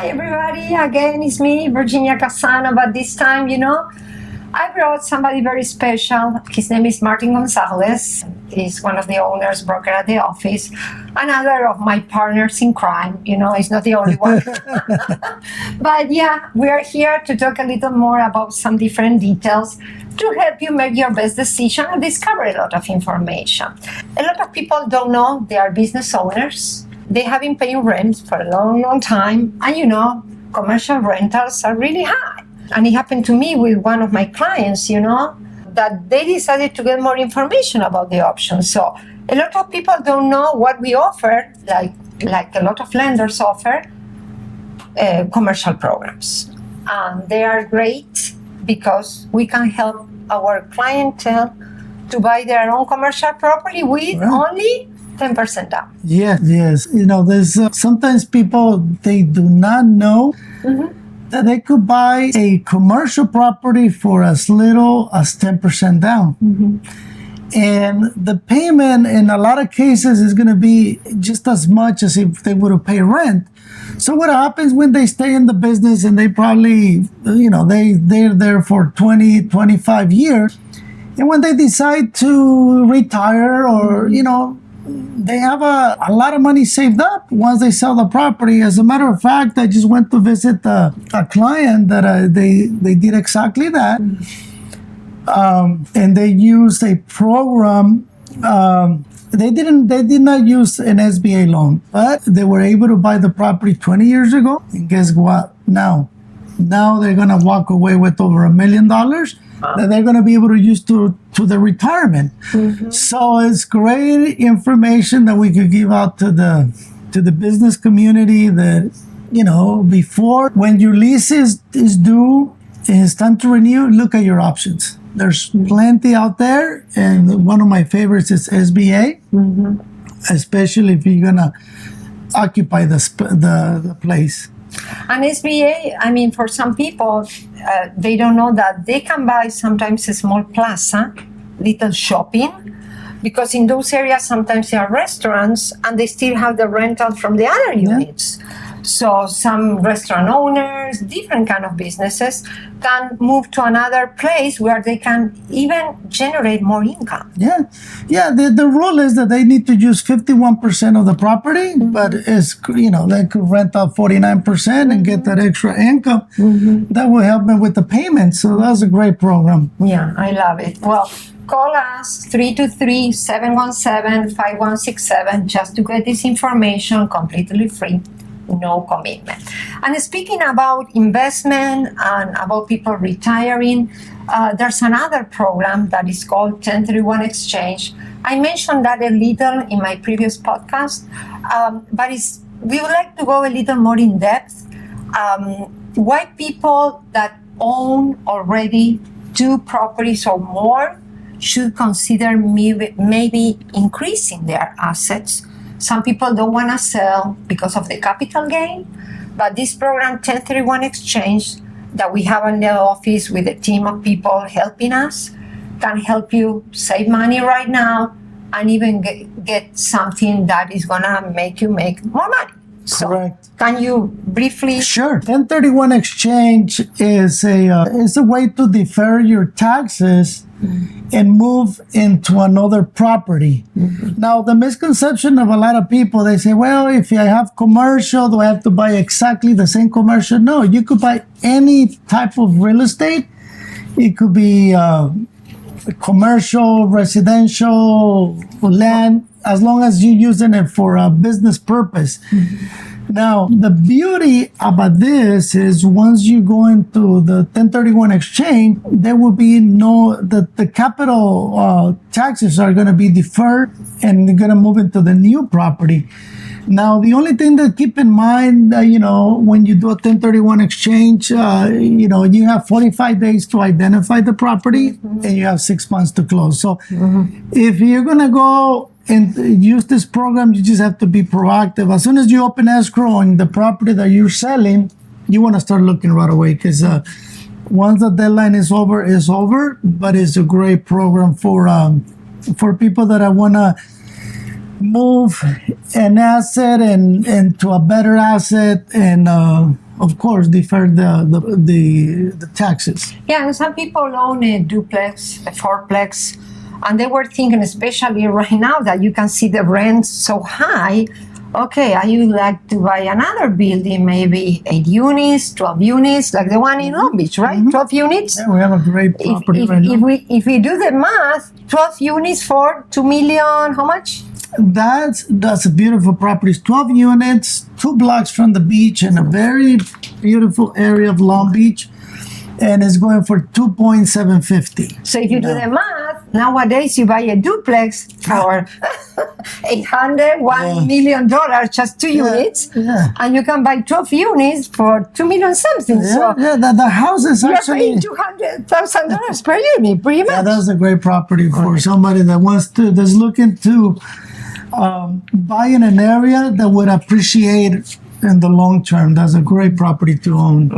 Hi, everybody. Again, it's me, Virginia Casano. But this time, I brought somebody very special. His name is Martin Gonzalez. He's one of the owners, broker at the office. Another of my partners in crime. He's not the only one. But yeah, we are here to talk a little more about some different details to help you make your best decision and discover a lot of information. A lot of people don't know they are business owners. They have been paying rent for a long, long time. And commercial rentals are really high. And it happened to me with one of my clients, that they decided to get more information about the options. So a lot of people don't know what we offer, like a lot of lenders offer, commercial programs. And they are great because we can help our clientele to buy their own commercial property with only 10% down. Yes. There's sometimes people, they do not know that they could buy a commercial property for as little as 10% down. And the payment in a lot of cases is going to be just as much as if they would have paid rent. So what happens when they stay in the business and they probably, they're there for 20, 25 years. And when they decide to retire or, they have a lot of money saved up once they sell the property. As a matter of fact, I just went to visit a client that they did exactly that. And they used a program. They did not use an SBA loan, but they were able to buy the property 20 years ago. And guess what? Now they're going to walk away with over $1 million that they're going to be able to use to the retirement. So it's great information that we could give out to the business community that, before, when your lease is due, it's time to renew, look at your options. There's plenty out there, and one of my favorites is SBA, especially if you're going to occupy the place. And SBA, for some people, they don't know that they can buy sometimes a small plaza, little shopping, because in those areas sometimes there are restaurants and they still have the rental from the other units. So some restaurant owners, different kind of businesses can move to another place where they can even generate more income. Yeah. The rule is that they need to use 51% of the property, but it's, they could rent out 49% and get that extra income. That will help them with the payment. So that's a great program. Yeah, I love it. Well, call us 323-717-5167 just to get this information completely free. No commitment. And speaking about investment and about people retiring, there's another program that is called 1031 Exchange. I mentioned that a little in my previous podcast, but we would like to go a little more in depth. Why people that own already 2 properties or more should consider maybe increasing their assets. Some people don't want to sell because of the capital gain, but this program, 1031 Exchange, that we have in the office with a team of people helping us, can help you save money right now and even get something that is going to make you make more money. Correct. So, can you briefly? Sure. 1031 Exchange is a way to defer your taxes and move into another property. Now, the misconception of a lot of people, they say, well, if I have commercial, do I have to buy exactly the same commercial? No, you could buy any type of real estate. It could be commercial, residential, land, as long as you're using it for a business purpose. Now, the beauty about this is once you go into the 1031 Exchange, there will be the capital taxes are going to be deferred and they're going to move into the new property. Now, the only thing to keep in mind, when you do a 1031 Exchange, you have 45 days to identify the property and you have 6 months to close. So if you're going to go and use this program, you just have to be proactive. As soon as you open escrow on the property that you're selling, you want to start looking right away because once the deadline is over, but it's a great program for people that want to move an asset and to a better asset and of course, defer the taxes. Yeah, and some people own a duplex, a fourplex, and they were thinking, especially right now that you can see the rent so high. Okay, I would like to buy another building, maybe 8 units, 12 units, like the one in Long Beach, right? 12 units. Yeah, we have a great property If, right now. if we do the math, 12 units for 2 million, how much? That's a beautiful property. It's 12 units, 2 blocks from the beach in a very beautiful area of Long Beach, and it's going for 2.750. So if you do the math, nowadays you buy a duplex for $1 million, just 2 units, yeah. and you can buy 12 units for 2 million something. So The house is you're actually. paying $200,000 per unit, pretty much. Yeah, that's a great property for somebody that's looking to buy in an area that would appreciate in the long term. That's a great property to own.